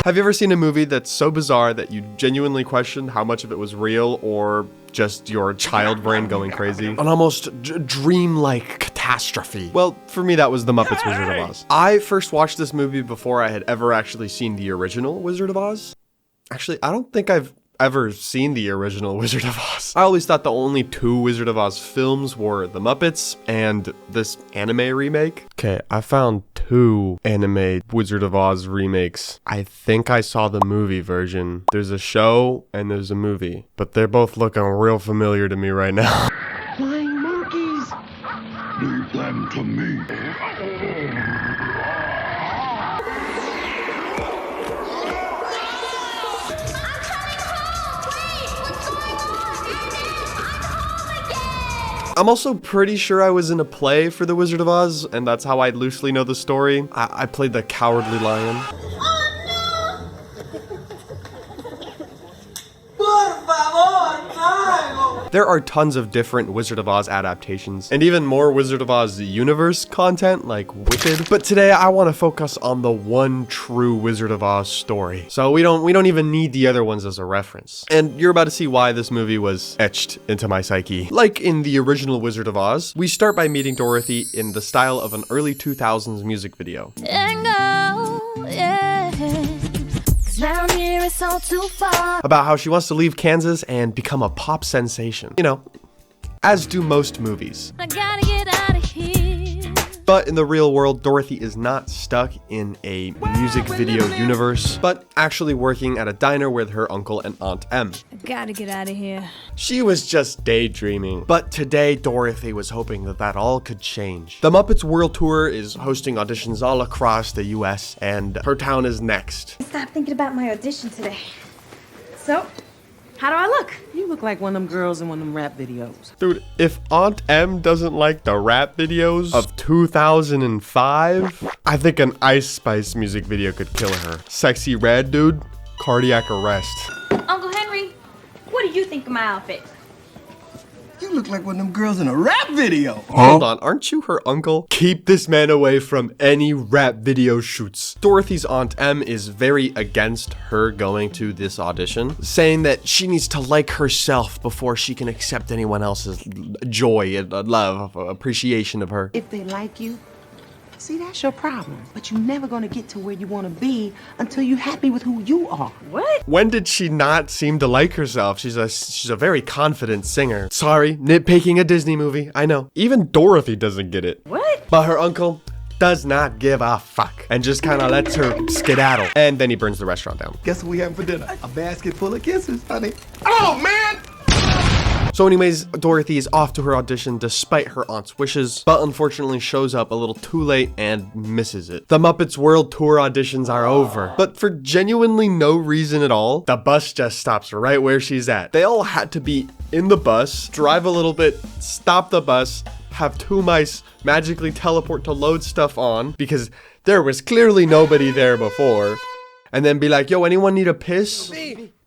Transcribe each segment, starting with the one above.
Have you ever seen a movie that's so bizarre that you genuinely question how much of it was real or just your child brain going crazy? An almost dreamlike catastrophe. Well, for me, that was The Muppets Wizard of Oz. I first watched this movie before I had ever actually seen the original Wizard of Oz. Actually, I don't think I've ever seen the original Wizard of Oz. I always thought the only two Wizard of Oz films were The Muppets and this anime remake. Okay, I found two anime Wizard of Oz remakes. I think I saw the movie version. There's a show and there's a movie, but they're both looking real familiar to me right now. Flying monkeys! Leave them to me. I'm also pretty sure I was in a play for The Wizard of Oz, and that's how I loosely know the story. I played the Cowardly Lion. There are tons of different Wizard of Oz adaptations, and even more Wizard of Oz universe content, like Wicked. But today I want to focus on the one true Wizard of Oz story. So we don't even need the other ones as a reference. And you're about to see why this movie was etched into my psyche. Like in the original Wizard of Oz, we start by meeting Dorothy in the style of an early 2000s music video. Round here it's all too far. About how she wants to leave Kansas and become a pop sensation. You know, as do most movies. I gotta get out of here. But in the real world, Dorothy is not stuck in a music video universe, but actually working at a diner with her uncle and Aunt Em. I gotta get out of here. She was just daydreaming. But today, Dorothy was hoping that all could change. The Muppets World Tour is hosting auditions all across the US, and her town is next. Stop thinking about my audition today. So, how do I look? You look like one of them girls in one of them rap videos. Dude, if Aunt Em doesn't like the rap videos of 2005, I think an Ice Spice music video could kill her. Sexy Red, dude, cardiac arrest. Uncle Henry, what do you think of my outfit? You look like one of them girls in a rap video. Hold on, aren't you her uncle? Keep this man away from any rap video shoots. Dorothy's Aunt Em is very against her going to this audition, saying that she needs to like herself before she can accept anyone else's joy and love, appreciation of her. If they like you, see, that's your problem. But you're never gonna get to where you wanna be until you're happy with who you are. What? When did she not seem to like herself? She's a very confident singer. Sorry, nitpicking a Disney movie, I know. Even Dorothy doesn't get it. What? But her uncle does not give a fuck and just kind of lets her skedaddle. And then he burns the restaurant down. Guess what we having for dinner? A basket full of kisses, honey. Oh, man! So anyways, Dorothy is off to her audition despite her aunt's wishes, but unfortunately shows up a little too late and misses it. The Muppets World Tour auditions are over, but for genuinely no reason at all, the bus just stops right where she's at. They all had to be in the bus, drive a little bit, stop the bus, have two mice magically teleport to load stuff on, because there was clearly nobody there before, and then be like, yo, anyone need a piss?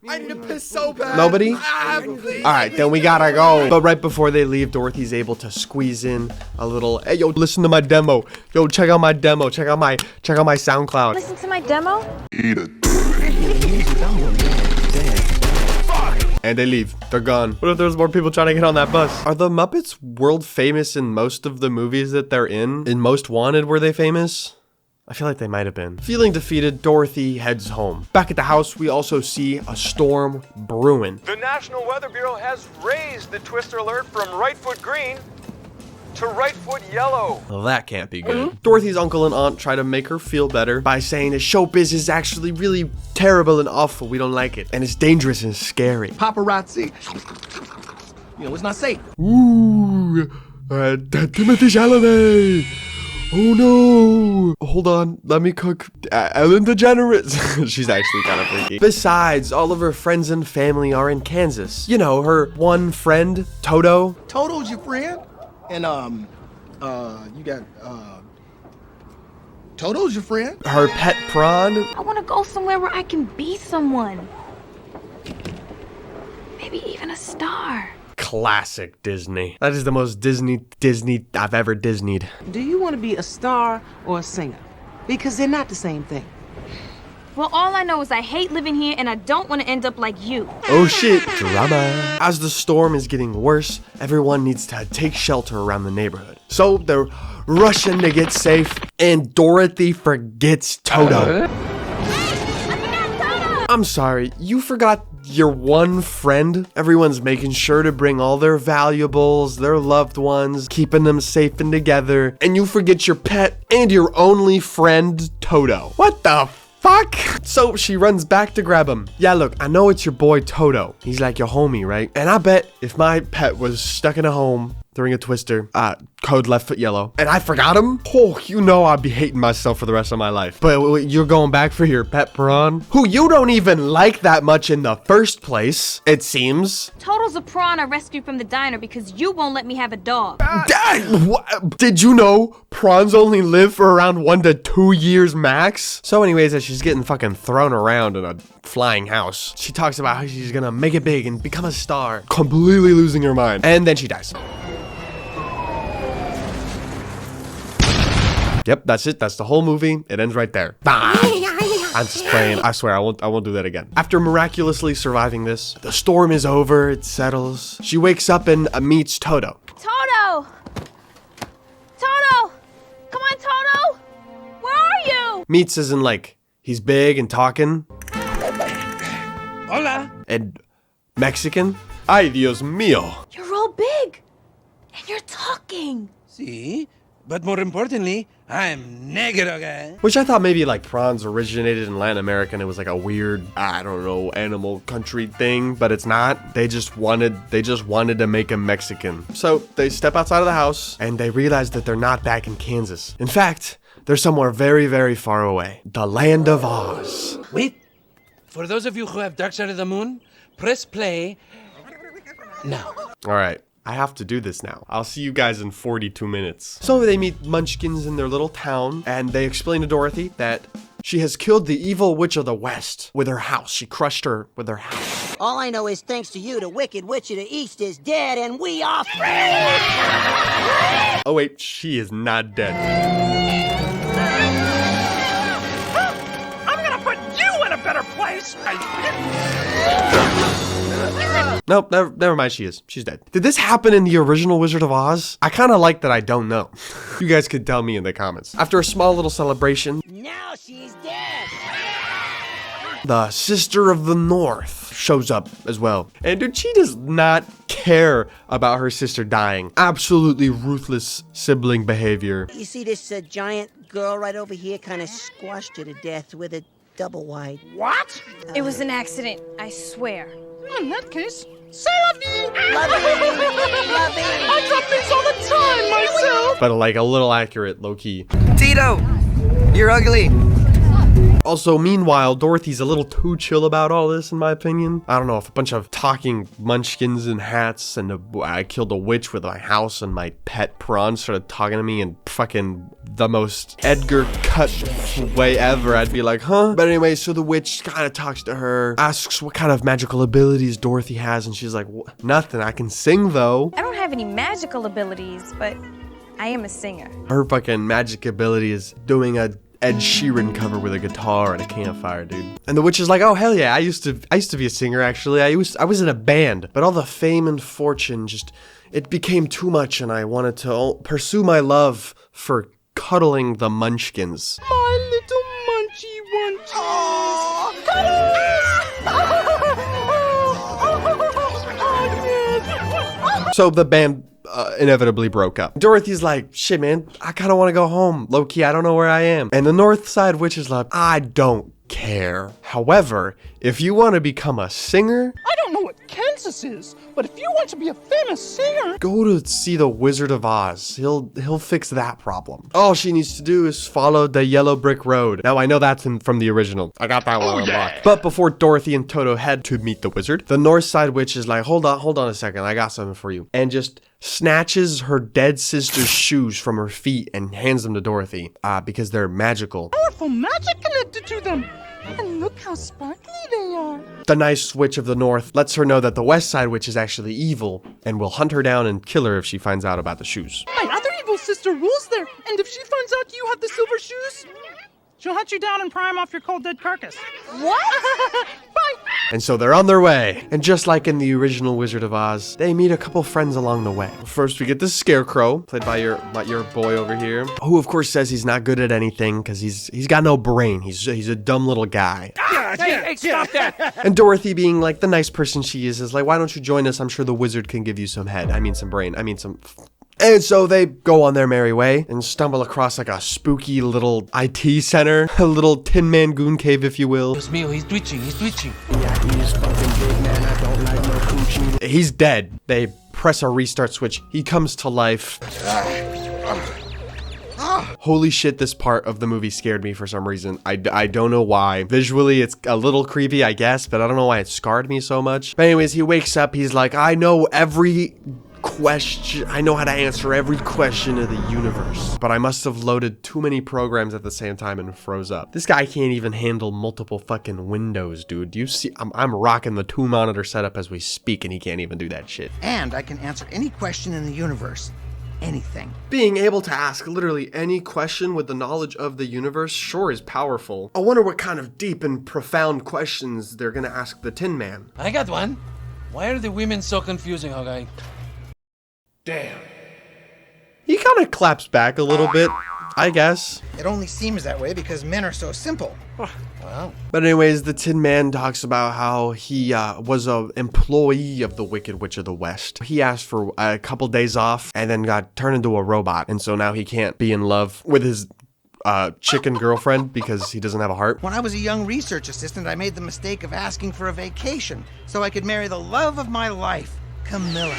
I need to piss so bad. Nobody? Alright, then we gotta go. But right before they leave, Dorothy's able to squeeze in a little, hey, yo, listen to my demo. Yo, check out my demo. Check out my SoundCloud. Listen to my demo? Eat it. And they leave. They're gone. What if there's more people trying to get on that bus? Are the Muppets world famous in most of the movies that they're in? In Most Wanted, were they famous? I feel like they might have been. Feeling defeated, Dorothy heads home. Back at the house, we also see a storm brewing. The National Weather Bureau has raised the twister alert from right foot green to right foot yellow. Well, that can't be good. Dorothy's uncle and aunt try to make her feel better by saying that showbiz is actually really terrible and awful. We don't like it. And it's dangerous and scary. Paparazzi. You know, it's not safe. Ooh, Timothy Chalamet. Oh no! Hold on, let me cook Ellen DeGeneres. She's actually kind of freaky. Besides, all of her friends and family are in Kansas. You know, her one friend, Toto. Toto's your friend? And, you got, Toto's your friend? Her pet prawn. I want to go somewhere where I can be someone. Maybe even a star. Classic Disney. That is the most Disney I've ever Disneyed. Do you want to be a star or a singer? Because they're not the same thing. Well, all I know is I hate living here and I don't want to end up like you. Oh shit, drama. As the storm is getting worse, everyone needs to take shelter around the neighborhood. So they're rushing to get safe, and Dorothy forgets Toto. I'm sorry, you forgot your one friend? Everyone's making sure to bring all their valuables, their loved ones, keeping them safe and together, and you forget your pet and your only friend, Toto. What the fuck? So she runs back to grab him. Yeah, look, I know it's your boy Toto. He's like your homie, right? And I bet if my pet was stuck in a home during a twister, code left foot yellow, and I forgot him, oh, you know I'd be hating myself for the rest of my life. But you're going back for your pet prawn, who you don't even like that much in the first place, it seems. Toto's a prawn I rescued from the diner because you won't let me have a dog. Did you know prawns only live for around 1 to 2 years max? So anyways, as she's getting fucking thrown around in a flying house, she talks about how she's gonna make it big and become a star, completely losing her mind, and then she dies. Yep, that's it. That's the whole movie. It ends right there. I'm just playing. I swear, I won't do that again. After miraculously surviving this, the storm is over. It settles. She wakes up and meets Toto. Toto! Toto! Come on, Toto! Where are you? Meets as in like he's big and talking. Hola. And Mexican. Ay, Dios mío. You're all big. And you're talking. See? But more importantly, I'm negro, guy. Which I thought maybe like prawns originated in Latin America and it was like a weird, I don't know, animal country thing, but it's not. They just wanted to make him Mexican. So they step outside of the house and they realize that they're not back in Kansas. In fact, they're somewhere very, very far away. The land of Oz. Wait. For those of you who have Dark Side of the Moon, press play now. All right. I have to do this now. I'll see you guys in 42 minutes. So they meet Munchkins in their little town, and they explain to Dorothy that she has killed the evil witch of the West with her house. She crushed her with her house. All I know is thanks to you, the Wicked Witch of the East is dead, and we are free! Oh wait, she is not dead. I'm gonna put you in a better place! Nope, never mind, she is. She's dead. Did this happen in the original Wizard of Oz? I kind of like that I don't know. You guys could tell me in the comments. After a small little celebration, now she's dead! the Sister of the North shows up as well. And dude, she does not care about her sister dying. Absolutely ruthless sibling behavior. You see this giant girl right over here kind of squashed her to death with a double wide. What? It was an accident, I swear. In that case, c'est la vie! Love it! I drop things all the time myself! But like a little accurate, low-key. Tito! You're ugly! Also, meanwhile, Dorothy's a little too chill about all this, in my opinion. I don't know, if a bunch of talking munchkins in hats and I killed a witch with my house and my pet prawn started talking to me in fucking the most Edgar cut way ever, I'd be like, huh? But anyway, so the witch kind of talks to her, asks what kind of magical abilities Dorothy has, and she's like, nothing, I can sing though. I don't have any magical abilities, but I am a singer. Her fucking magic ability is doing a Ed Sheeran cover with a guitar and a campfire, dude. And the witch is like, oh hell yeah, I used to be a singer actually. I was in a band, but all the fame and fortune it became too much, and I wanted to pursue my love for cuddling the munchkins. My little munchy munchies. So the band inevitably broke up. Dorothy's like, shit man, I kind of want to go home. Low-key, I don't know where I am. And the North Side Witch is like, I don't care. However, if you want to become a singer, I don't know what Kansas is, but if you want to be a famous singer, go to see the Wizard of Oz. He'll fix that problem. All she needs to do is follow the yellow brick road. Now I know that's from the original. I got that one unlocked. But before Dorothy and Toto head to meet the wizard, the North Side Witch is like, hold on a second, I got something for you. And just snatches her dead sister's shoes from her feet and hands them to Dorothy, because they're magical. Powerful magic connected to them. And look how sparkly they are. The nice witch of the North lets her know that the West Side Witch is actually evil and will hunt her down and kill her if she finds out about the shoes. My other evil sister rules there, and if she finds out you have the silver shoes, She'll hunt you down and pry him off your cold dead carcass. What? And so they're on their way. And just like in the original Wizard of Oz, they meet a couple friends along the way. First, we get the Scarecrow, played by your boy over here, who of course says he's not good at anything because he's got no brain. He's a dumb little guy. Hey, stop that! And Dorothy, being like the nice person she is like, why don't you join us? I'm sure the wizard can give you some head. I mean, some brain. I mean, some... And so they go on their merry way and stumble across like a spooky little IT center, a little Tin Man goon cave, if you will. Dios mío, he's twitching. Yeah, he is fucking big, man. I don't like no coochie. He's dead. They press a restart switch. He comes to life. Holy shit, this part of the movie scared me for some reason. I don't know why. Visually, it's a little creepy, I guess, but I don't know why it scarred me so much. But anyways, he wakes up. He's like, I know every question. I know how to answer every question of the universe. But I must have loaded too many programs at the same time and froze up. This guy can't even handle multiple fucking windows, dude. Do you see? I'm rocking the 2-monitor setup as we speak, and he can't even do that shit. And I can answer any question in the universe. Anything. Being able to ask literally any question with the knowledge of the universe sure is powerful. I wonder what kind of deep and profound questions they're gonna ask the Tin Man. I got one. Why are the women so confusing, okay? Damn. He kind of claps back a little bit, I guess. It only seems that way because men are so simple. Wow. But anyways, the Tin Man talks about how he was an employee of the Wicked Witch of the West. He asked for a couple days off and then got turned into a robot. And so now he can't be in love with his chicken girlfriend because he doesn't have a heart. When I was a young research assistant, I made the mistake of asking for a vacation so I could marry the love of my life, Camilla.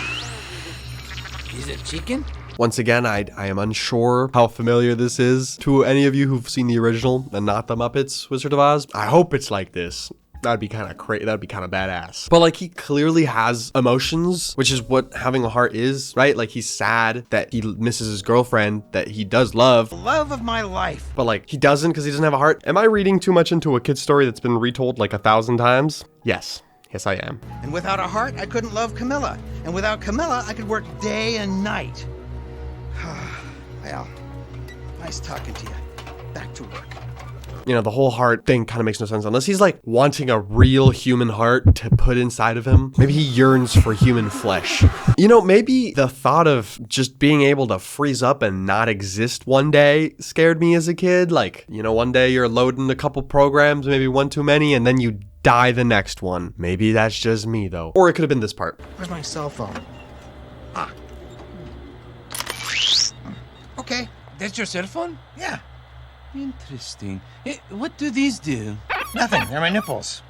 Is it chicken? Once again, I am unsure how familiar this is to any of you who've seen the original and not the Muppets Wizard of Oz. I hope it's like this. That'd be kind of crazy. That'd be kind of badass. But like, he clearly has emotions, which is what having a heart is, right? Like, he's sad that he misses his girlfriend that he does love. The love of my life. But like, he doesn't because he doesn't have a heart. Am I reading too much into a kid's story that's been retold like 1,000 times? Yes. Yes, I am. And without a heart, I couldn't love Camilla. And without Camilla, I could work day and night. Well, nice talking to you. Back to work. You know, the whole heart thing kind of makes no sense unless he's like wanting a real human heart to put inside of him. Maybe he yearns for human flesh. You know, maybe the thought of just being able to freeze up and not exist one day scared me as a kid. Like, you know, one day you're loading a couple programs, maybe one too many, and then you die the next one. Maybe that's just me though. Or it could have been this part. Where's my cell phone? Ah. Okay. That's your cell phone? Yeah. Interesting. Hey, what do these do? Nothing. They're my nipples.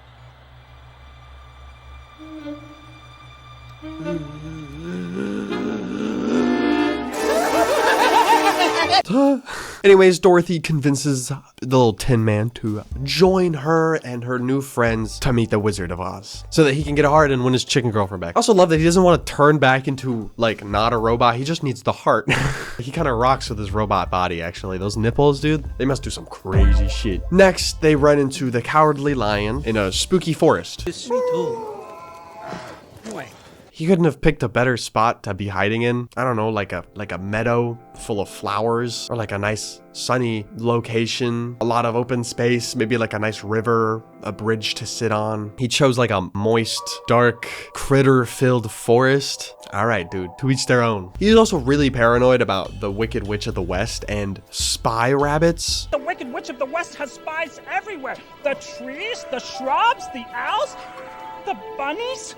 Anyways, Dorothy convinces the little Tin Man to join her and her new friends to meet the Wizard of Oz so that he can get a heart and win his chicken girlfriend back. I also love that he doesn't want to turn back into like not a robot. He just needs the heart. He kind of rocks with his robot body, actually. Those nipples, dude, they must do some crazy shit. Next, they run into the Cowardly Lion in a spooky forest. He couldn't have picked a better spot to be hiding in. I don't know, like a meadow full of flowers, or like a nice sunny location, a lot of open space, maybe like a nice river, a bridge to sit on. He chose like a moist, dark, critter-filled forest. All right, dude, to each their own. He's also really paranoid about the Wicked Witch of the West and spy rabbits. The Wicked Witch of the West has spies everywhere. The trees, the shrubs, the owls, the bunnies.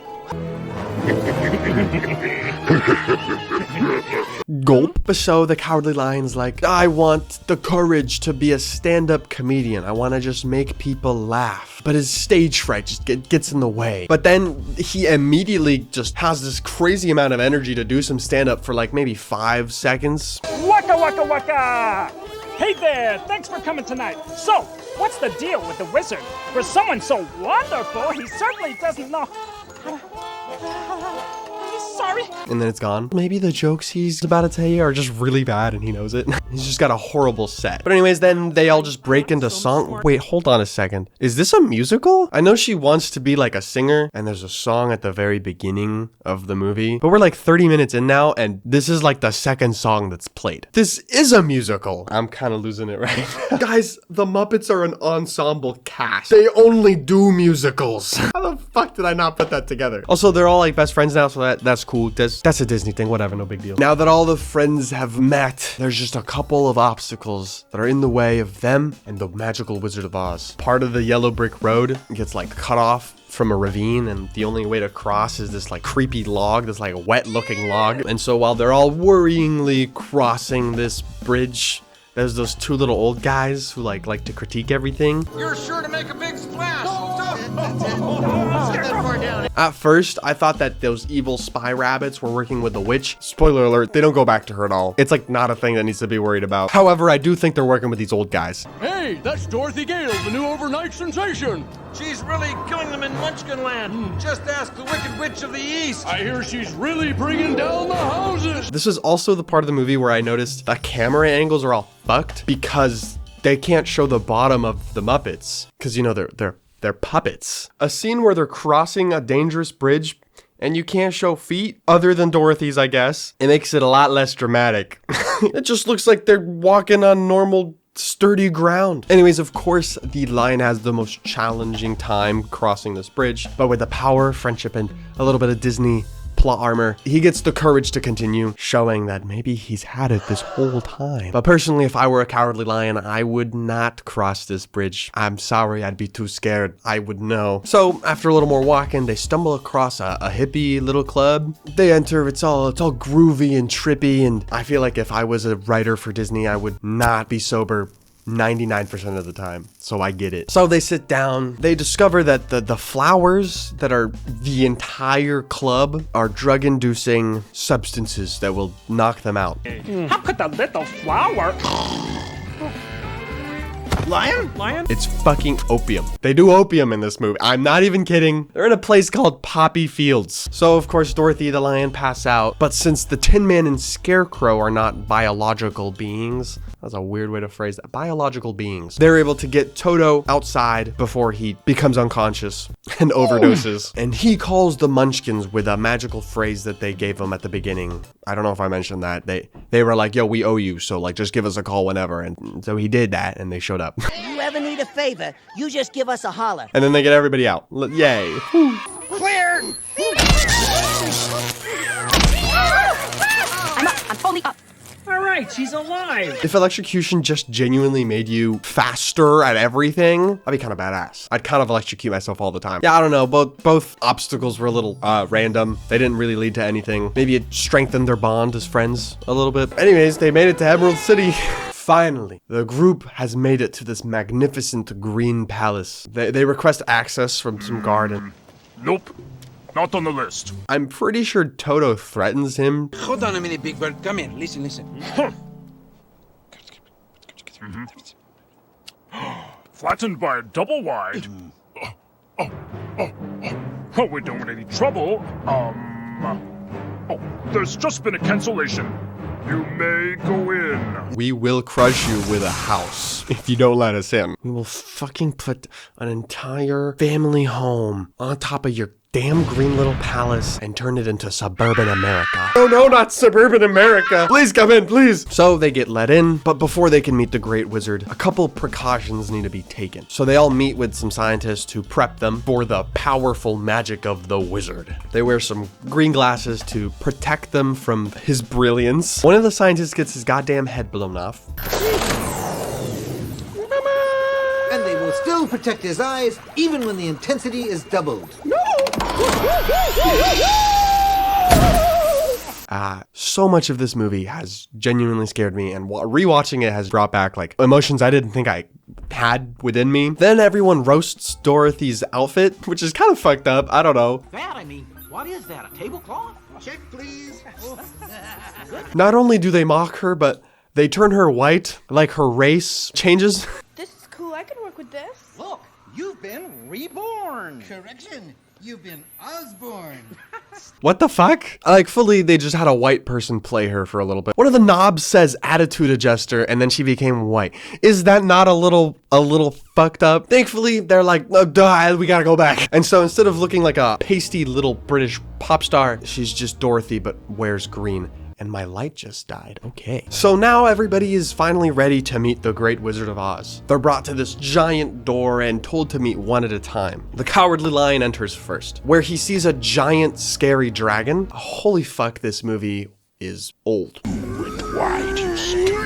Gulp. So the Cowardly Lion's like, I want the courage to be a stand-up comedian. I want to just make people laugh. But his stage fright just gets in the way. But then he immediately just has this crazy amount of energy to do some stand-up for like maybe 5 seconds. Waka waka waka! Hey there, thanks for coming tonight. So, what's the deal with the wizard? For someone so wonderful, he certainly doesn't know how to sorry. And then it's gone. Maybe the jokes he's about to tell you are just really bad and he knows it. He's just got a horrible set. But anyways, then they all just break into song. Wait, hold on a second. Is this a musical? I know she wants to be like a singer and there's a song at the very beginning of the movie, but we're like 30 minutes in now and this is like the second song that's played. This is a musical. I'm kind of losing it right now. Guys, the Muppets are an ensemble cast. They only do musicals. How the fuck did I not put that together? Also, they're all like best friends now, so that's cool. That's a Disney thing, whatever, no big deal. Now that all the friends have met, there's just a couple of obstacles that are in the way of them and the magical Wizard of Oz. Part of the yellow brick road gets like cut off from a ravine, and the only way to cross is this like creepy log, this like wet looking log. And so while they're all worryingly crossing this bridge, there's those two little old guys who like to critique everything. You're sure to make a big splash. At first, I thought that those evil spy rabbits were working with the witch. Spoiler alert, they don't go back to her at all. It's like not a thing that needs to be worried about. However, I do think they're working with these old guys. Hey, that's Dorothy Gale, the new overnight sensation. She's really killing them in Munchkinland. Just ask the Wicked Witch of the East. I hear she's really bringing down the houses. This is also the part of the movie where I noticed the camera angles are all fucked because they can't show the bottom of the Muppets because, you know, they're puppets. A scene where they're crossing a dangerous bridge and you can't show feet other than Dorothy's, I guess. It makes it a lot less dramatic. It just looks like they're walking on normal sturdy ground. Anyways, of course, the lion has the most challenging time crossing this bridge, but with the power, friendship, and a little bit of Disney plot armor, he gets the courage to continue, showing that maybe he's had it this whole time. But personally, if I were a cowardly lion, I would not cross this bridge. I'm sorry, I'd be too scared. I would know. So after a little more walking, they stumble across a hippie little club. They enter, it's all groovy and trippy, and I feel like if I was a writer for Disney, I would not be sober 99% of the time, so I get it. So they sit down, they discover that the flowers that are the entire club are drug-inducing substances that will knock them out. How could the little flower... Lion? It's fucking opium. They do opium in this movie. I'm not even kidding. They're in a place called Poppy Fields. So of course Dorothy the lion pass out, but since the Tin Man and Scarecrow are not biological beings, that's a weird way to phrase that, biological beings, they're able to get Toto outside before he becomes unconscious and overdoses. And he calls the Munchkins with a magical phrase that they gave him at the beginning. I don't know if I mentioned that. They were like, yo, we owe you, so like just give us a call whenever. And so he did that and they showed up. You ever need a favor, you just give us a holler. And then they get everybody out. Yay. Clear! I'm fully up. All right, she's alive. If electrocution just genuinely made you faster at everything, I'd be kind of badass. I'd kind of electrocute myself all the time. Yeah, I don't know. Both obstacles were a little random. They didn't really lead to anything. Maybe it strengthened their bond as friends a little bit. Anyways, they made it to Emerald City. Finally, the group has made it to this magnificent green palace. They request access from some guard and... Nope. Not on the list. I'm pretty sure Toto threatens him. Hold on a minute, Big Bird. Come in. Listen. Flattened by a double wide. Oh, we don't want any trouble. Oh, there's just been a cancellation. You may go in. We will crush you with a house if you don't let us in. We will fucking put an entire family home on top of your damn green little palace and turn it into suburban America. Oh no, not suburban America. Please come in, please. So they get let in, but before they can meet the Great Wizard, a couple precautions need to be taken. So they all meet with some scientists to prep them for the powerful magic of the wizard. They wear some green glasses to protect them from his brilliance. One of the scientists gets his goddamn head blown off. And they will still protect his eyes even when the intensity is doubled. So much of this movie has genuinely scared me, and rewatching it has brought back like emotions I didn't think I had within me. Then everyone roasts Dorothy's outfit, which is kind of fucked up. I don't know. What is that, a tablecloth? Check, please. Not only do they mock her, but they turn her white, like her race changes. This is cool. I could work with this. Look, you've been reborn. Correction, you've been Osborne. What the fuck? Like, fully, they just had a white person play her for a little bit. One of the knobs says attitude adjuster, and then she became white. Is that not a little fucked up? Thankfully, they're like, oh, duh, we gotta go back. And so instead of looking like a pasty little British pop star, she's just Dorothy, but wears green. And my light just died. Okay. So now everybody is finally ready to meet the Great Wizard of Oz. They're brought to this giant door and told to meet one at a time. The Cowardly Lion enters first, where he sees a giant scary dragon. Holy fuck, this movie is old. Why do you scream?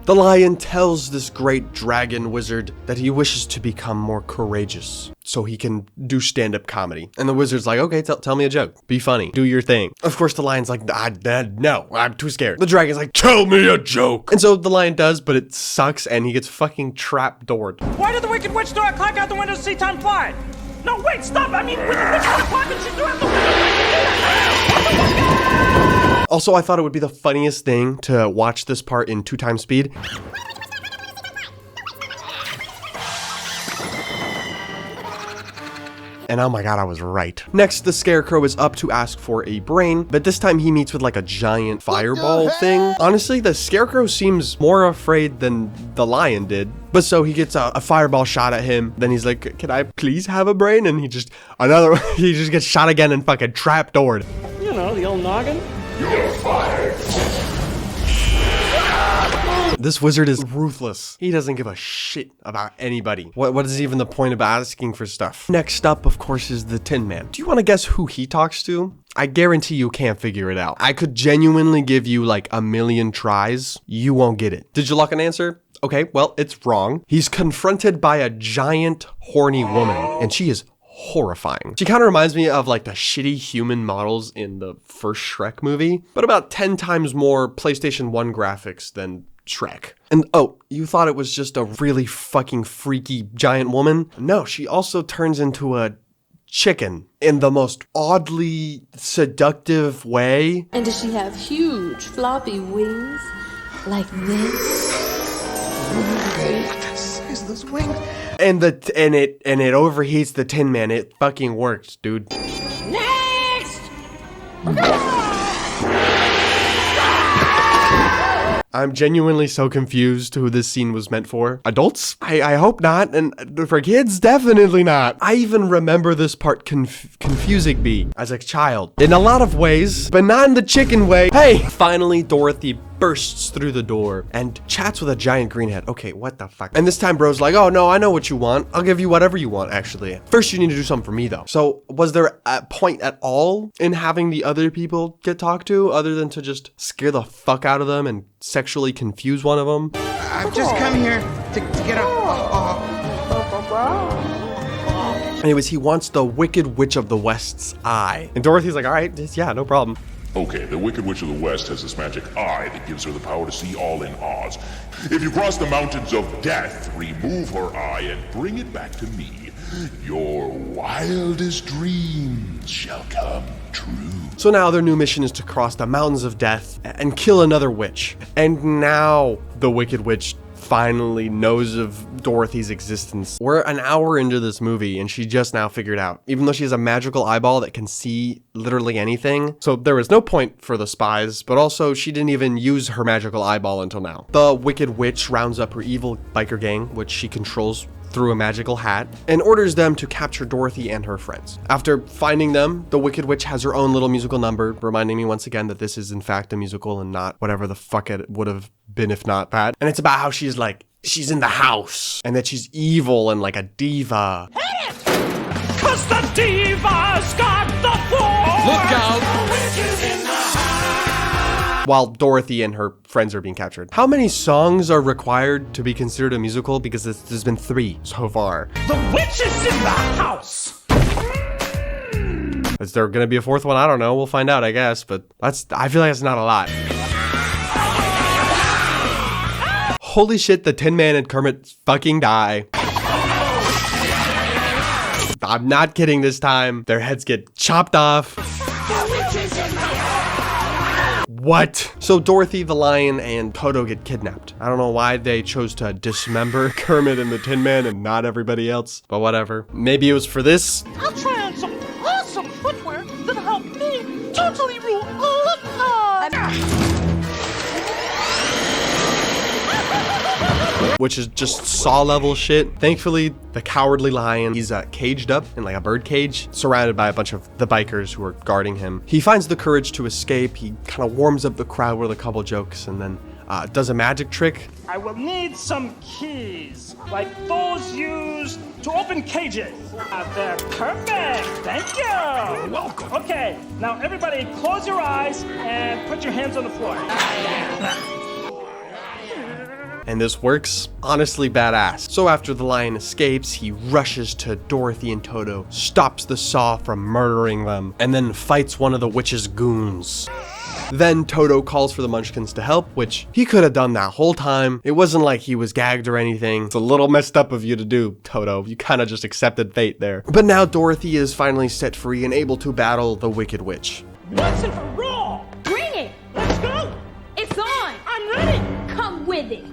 The lion tells this great dragon wizard that he wishes to become more courageous so he can do stand-up comedy. And the wizard's like, okay, tell me a joke. Be funny. Do your thing. Of course, the lion's like, no, I'm too scared. The dragon's like, tell me a joke. And so the lion does, but it sucks and he gets fucking trap-doored. Why did the Wicked Witch throw a clock out the window to see time fly? No, wait, stop! I mean, Wicked Witch had a clock and she threw out the window! Also, I thought it would be the funniest thing to watch this part in 2x speed. And oh my god, I was right. Next, the Scarecrow is up to ask for a brain, but this time he meets with like a giant fireball thing. Honestly, the Scarecrow seems more afraid than the lion did. But so he gets a fireball shot at him. Then he's like, can I please have a brain? And he just gets shot again and fucking trapdoored. You know, the old noggin. You're fired. This wizard is ruthless. He doesn't give a shit about anybody. What is even the point of asking for stuff? Next up, of course, is the Tin Man. Do you want to guess who he talks to? I guarantee you can't figure it out. I could genuinely give you like a million tries. You won't get it. Did you lock an answer? Okay, well, it's wrong. He's confronted by a giant, horny woman, and she is horrifying. She kind of reminds me of like the shitty human models in the first Shrek movie, but about 10 times more PlayStation 1 graphics than Shrek. And oh, you thought it was just a really fucking freaky giant woman? No, she also turns into a chicken in the most oddly seductive way. And does she have huge floppy wings like this? What the size of those wings? And it overheats the Tin Man. It fucking works, dude. Next! I'm genuinely so confused who this scene was meant for. Adults? I hope not, and for kids, definitely not. I even remember this part confusing me as a child. In a lot of ways, but not in the chicken way. Hey! Finally, Dorothy bursts through the door and chats with a giant green head. Okay, what the fuck? And this time Bro's like, oh no, I know what you want. I'll give you whatever you want, actually. First, you need to do something for me, though. So, was there a point at all in having the other people get talked to, other than to just scare the fuck out of them and sexually confuse one of them? I've just come here to get a... Anyways, he wants the Wicked Witch of the West's eye. And Dorothy's like, all right, yeah, no problem. Okay, the Wicked Witch of the West has this magic eye that gives her the power to see all in Oz. If you cross the mountains of death, remove her eye and bring it back to me. Your wildest dreams shall come true. So now their new mission is to cross the mountains of death and kill another witch. And now the Wicked Witch finally knows of Dorothy's existence. We're an hour into this movie and she just now figured out, even though she has a magical eyeball that can see literally anything. So there was no point for the spies, but also she didn't even use her magical eyeball until now. The Wicked Witch rounds up her evil biker gang, which she controls through a magical hat, and orders them to capture Dorothy and her friends. After finding them, the Wicked Witch has her own little musical number, reminding me once again that this is in fact a musical and not whatever the fuck it would have been if not that. And it's about how she's in the house, and that she's evil and like a diva. Hit it! 'Cause the diva's got the force! Look out! While Dorothy and her friends are being captured. How many songs are required to be considered a musical? Because there's been 3 so far. The witch is in the house! Is there gonna be a 4th one? I don't know. We'll find out, I guess. But I feel like that's not a lot. Holy shit, the Tin Man and Kermit fucking die. I'm not kidding this time. Their heads get chopped off. What? So Dorothy, the lion, and Toto get kidnapped. I don't know why they chose to dismember Kermit and the Tin Man and not everybody else, but whatever. Maybe it was for this. I'll try on some awesome footwear that'll help me totally rule all of Oz. Which is just Saw level shit. Thankfully, the cowardly lion, he's caged up in like a bird cage, surrounded by a bunch of the bikers who are guarding him. He finds the courage to escape. He kind of warms up the crowd with a couple jokes and then does a magic trick. I will need some keys, like those used to open cages. They're perfect. Thank you. You're welcome. Okay, now everybody close your eyes and put your hands on the floor. And this works honestly badass. So after the lion escapes, he rushes to Dorothy and Toto, stops the Saw from murdering them, and then fights one of the witch's goons. Then Toto calls for the Munchkins to help, which he could have done that whole time. It wasn't like he was gagged or anything. It's a little messed up of you to do, Toto. You kind of just accepted fate there. But now Dorothy is finally set free and able to battle the Wicked Witch. Once and for all. Bring it! Let's go. It's on! I'm ready. Come with it!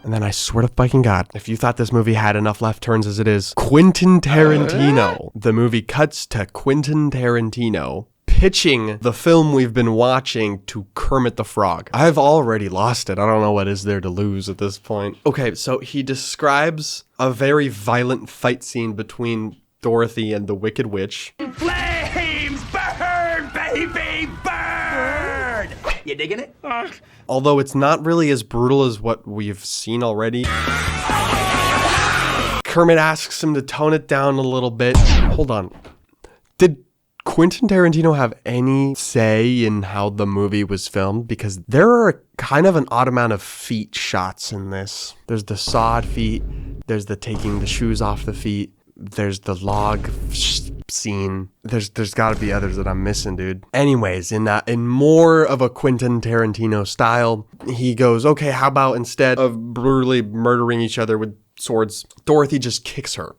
And then I swear to fucking God, if you thought this movie had enough left turns as it is, Quinton Tarantino. The movie cuts to Quinton Tarantino pitching the film we've been watching to Kermit the Frog. I've already lost it. I don't know what is there to lose at this point. Okay, so he describes a very violent fight scene between Dorothy and the Wicked Witch. Flames burn, baby, burn! You digging it? Although it's not really as brutal as what we've seen already. Kermit asks him to tone it down a little bit. Hold on. Did Quentin Tarantino have any say in how the movie was filmed? Because there are kind of an odd amount of feet shots in this. There's the sawed feet. There's the taking the shoes off the feet. There's the log scene. There's got to be others that I'm missing, dude. Anyways, in more of a Quentin Tarantino style, he goes, okay, how about instead of brutally murdering each other with swords, Dorothy just kicks her.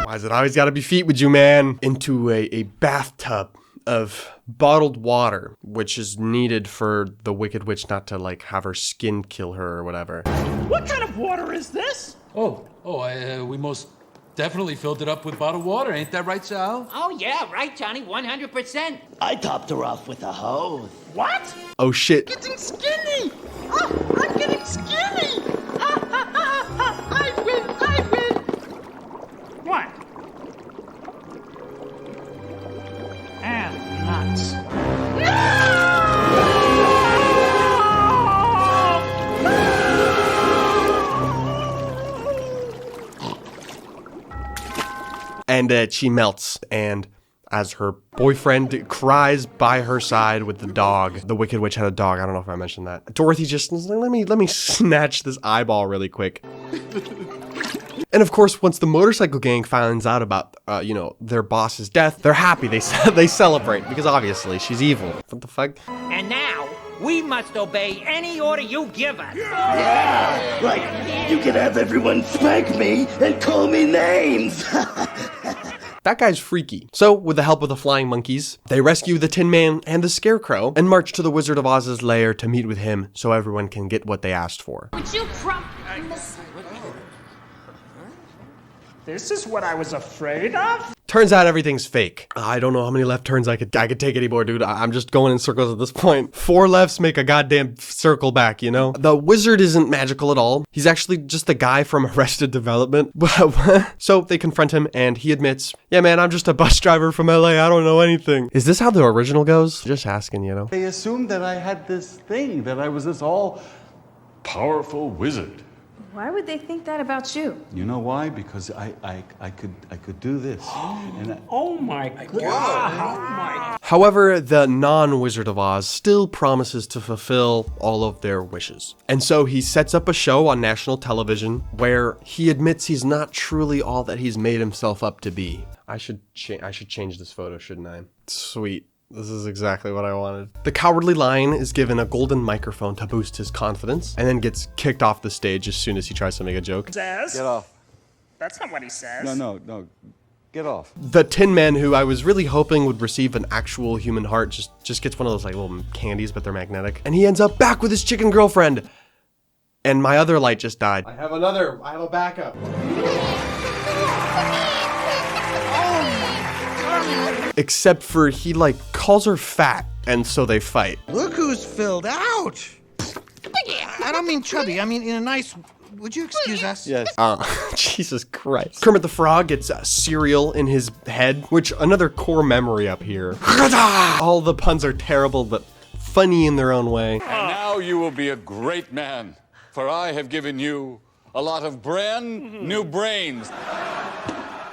Why is it always got to be feet with you, man? Into a bathtub of bottled water, which is needed for the Wicked Witch not to like have her skin kill her or whatever. What kind of water is this? We most definitely filled it up with bottled water. Ain't that right, Sal? Oh, yeah, right, Johnny, 100%. I topped her off with a hose. What? Oh, shit. Getting skinny! Oh, I'm getting skinny! I win! What? And nuts. And she melts, and as her boyfriend cries by her side with the dog, the Wicked Witch had a dog, I don't know if I mentioned that. Dorothy just, let me snatch this eyeball really quick. And of course, once the motorcycle gang finds out about, their boss's death, they're happy, they celebrate, because obviously she's evil. What the fuck? And now, we must obey any order you give us. Yeah, like you can have everyone spank me and call me names. That guy's freaky. So, with the help of the flying monkeys, they rescue the Tin Man and the Scarecrow and march to the Wizard of Oz's lair to meet with him so everyone can get what they asked for. Would you promise? This is what I was afraid of? Turns out everything's fake. I don't know how many left turns I could take anymore, dude. I'm just going in circles at this point. 4 lefts make a goddamn circle back, you know? The wizard isn't magical at all. He's actually just a guy from Arrested Development. So they confront him and he admits, yeah, man, I'm just a bus driver from LA. I don't know anything. Is this how the original goes? Just asking, you know? They assumed that I had this thing, that I was this all powerful wizard. Why would they think that about you? You know why? Because I could do this. And oh my God. However, the non-Wizard of Oz still promises to fulfill all of their wishes. And so he sets up a show on national television where he admits he's not truly all that he's made himself up to be. I should change this photo, shouldn't I? Sweet. This is exactly what I wanted. The Cowardly Lion is given a golden microphone to boost his confidence and then gets kicked off the stage as soon as he tries to make a joke. Get off. That's not what he says. No. Get off. The Tin Man, who I was really hoping would receive an actual human heart, just gets one of those like little candies, but they're magnetic. And he ends up back with his chicken girlfriend. And my other light just died. I have a backup. Except for he like calls her fat, and so they fight. Look who's filled out. I don't mean chubby, I mean in a nice... Would you excuse us? Yes. Jesus Christ. Kermit the Frog gets cereal in his head, which another core memory up here. All the puns are terrible, but funny in their own way. And now you will be a great man, for I have given you a lot of brand new brains.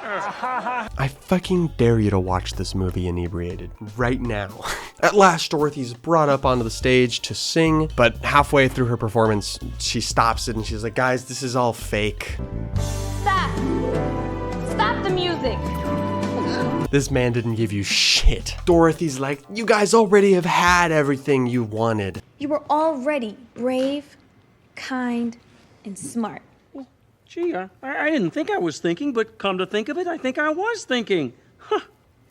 I fucking dare you to watch this movie inebriated right now. At last, Dorothy's brought up onto the stage to sing, but halfway through her performance, she stops it and she's like, guys, this is all fake. Stop! Stop the music! This man didn't give you shit. Dorothy's like, you guys already have had everything you wanted. You were already brave, kind, and smart. Gee, I didn't think I was thinking, but come to think of it, I think I was thinking. Huh,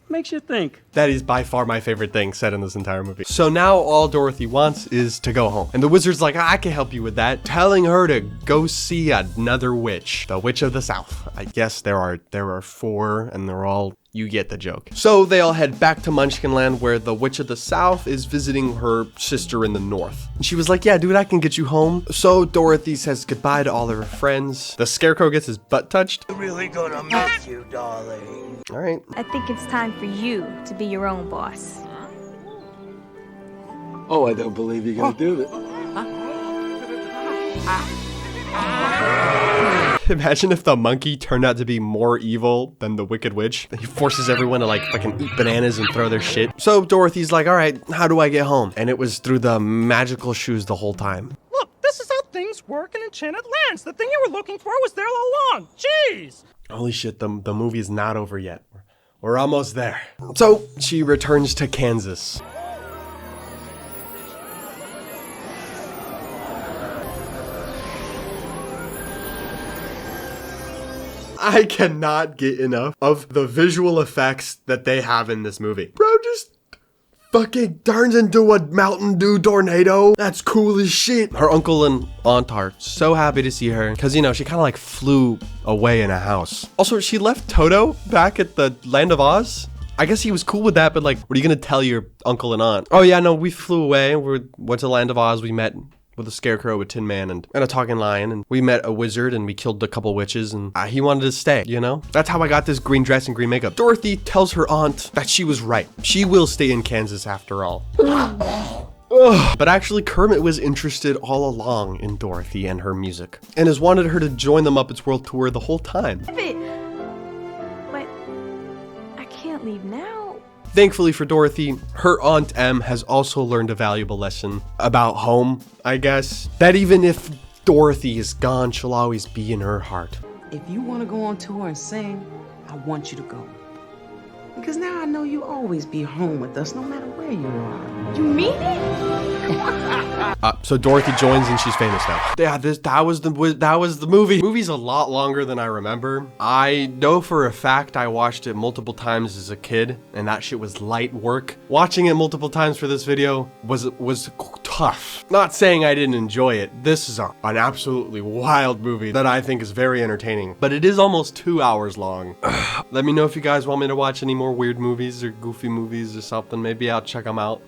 makes you think. That is by far my favorite thing said in this entire movie. So now all Dorothy wants is to go home. And the wizard's like, I can help you with that. Telling her to go see another witch. The Witch of the South. I guess there are 4 and they're all... You get the joke. So they all head back to Munchkinland where the Witch of the South is visiting her sister in the North. And she was like, yeah, dude, I can get you home. So Dorothy says goodbye to all of her friends. The Scarecrow gets his butt touched. I'm really gonna miss you, darling. All right. I think it's time for you to be your own boss. Oh, I don't believe you're gonna do that. Imagine if the monkey turned out to be more evil than the Wicked Witch. He forces everyone to like fucking eat bananas and throw their shit. So Dorothy's like, all right, how do I get home? And it was through the magical shoes the whole time. Look, this is how things work in Enchanted Lands. The thing you were looking for was there all along. Jeez! Holy shit, the movie is not over yet. We're almost there. So she returns to Kansas. I cannot get enough of the visual effects that they have in this movie. Bro just fucking turns into a Mountain Dew tornado. That's cool as shit. Her uncle and aunt are so happy to see her because, you know, she kind of like flew away in a house. Also, she left Toto back at the Land of Oz. I guess he was cool with that, but like, what are you gonna tell your uncle and aunt? Oh yeah, no, we flew away. We went to the Land of Oz. We met with a scarecrow, a tin man, and a talking lion, and we met a wizard, and we killed a couple witches, and he wanted to stay, you know? That's how I got this green dress and green makeup. Dorothy tells her aunt that she was right. She will stay in Kansas after all. But actually, Kermit was interested all along in Dorothy and her music, and has wanted her to join the Muppets World Tour the whole time. But I can't leave now. Thankfully for Dorothy, her Aunt Em has also learned a valuable lesson about home, I guess. That even if Dorothy is gone, she'll always be in her heart. If you want to go on tour and sing, I want you to go. Because now I know you always be home with us, no matter where you are. You mean it? So Dorothy joins and she's famous now. Yeah, that was the movie. The movie's a lot longer than I remember. I know for a fact I watched it multiple times as a kid, and that shit was light work. Watching it multiple times for this video was tough. Not saying I didn't enjoy it. This is an absolutely wild movie that I think is very entertaining, but it is almost 2 hours long. Let me know if you guys want me to watch any more weird movies or goofy movies or something. Maybe I'll check them out.